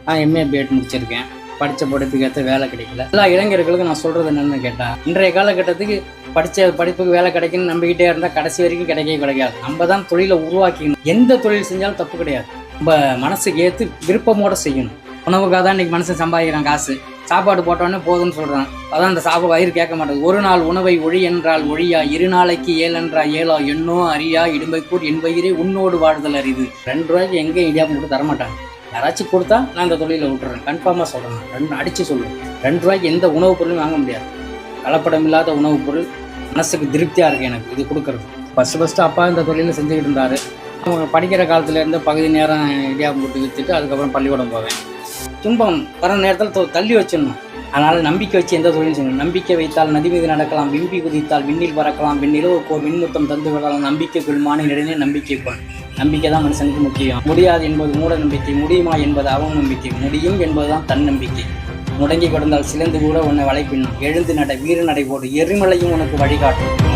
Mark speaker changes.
Speaker 1: நான் MA BEd முடிச்சிருக்கேன். படித்த படிப்புக்கு ஏற்ற வேலை கிடைக்கல. எல்லா இளைஞர்களுக்கும் நான் சொல்கிறது என்னென்னு கேட்டால், இன்றைய காலகட்டத்துக்கு படித்த படிப்புக்கு வேலை கிடைக்குன்னு நம்பிக்கிட்டே இருந்தால் கடைசி வரைக்கும் கிடைக்கவே கிடைக்காது. நம்ம தான் தொழிலை உருவாக்கிக்கணும். எந்த தொழில் செஞ்சாலும் தப்பு கிடையாது. நம்ம மனசுக்கு ஏற்று விருப்பமோடு செய்யணும். உணவுக்காக தான் இன்றைக்கி மனுஷன் சம்பாதிக்கிறான் காசு. சாப்பாடு போட்டோன்னே போதுன்னு சொல்கிறான். அதான் அந்த சாப்பாடு வயிறு கேட்க மாட்டேது. ஒரு நாள் உணவை ஒழி என்றால் ஒழியா, 2 நாளைக்கு 7 என்றால் 7 எண்ணோ அறியா இடும்பைக்கூர் என்பயிரே உன்னோடு வாழ்தல் அறிது. 2 ரூபாய்க்கு எங்கேயும் இடியாப்பம் போட்டு தரமாட்டாங்க. யாராச்சும் கொடுத்தா நான் இந்த தொழிலை விட்டுறேன். கன்ஃபார்மாக சொல்கிறேன். 2 அடித்து சொல்லுவேன். 2 ரூபாய்க்கு எந்த உணவுப் பொருளும் வாங்க முடியாது. கலப்படம் இல்லாத உணவுப் பொருள் மனசுக்கு திருப்தியாக இருக்குது எனக்கு இது கொடுக்குறது. ஃபஸ்ட்டு அப்பா இந்த தொழிலை செஞ்சுக்கிட்டு இருந்தார். அவங்க படிக்கிற காலத்துலேருந்து பகுதி நேரம் இடியாப்பம் போட்டு விற்றுட்டு அதுக்கப்புறம் பள்ளிக்கூடம் போவேன். துன்பம் வர நேரத்தில் தள்ளி வச்சிடணும். அதனால் நம்பிக்கை வச்சு எந்த தொழிலும் செய்யணும். நம்பிக்கை வைத்தால் நதி மீது நடக்கலாம், விம்பி குதித்தால் விண்ணில் பறக்கலாம், விண்ணிலவுக்கு ஒரு மின்முத்தம் தந்து விடலாம். நம்பிக்கைக்குள் மாநிலனே நம்பிக்கைக்குள். நம்பிக்கை தான் மனுஷனுக்கு முக்கியம். முடியாது என்பது மூட நம்பிக்கை, முடியுமா என்பது அவன் நம்பிக்கை, முடியும் என்பதுதான் தன்னம்பிக்கை. முடங்கி கிடந்தால் சிலந்து கூட உன்னை வளைப்பின்னும். எழுந்து நட வீர நடை போடு, எரிமலையும் உனக்கு வழிகாட்டும்.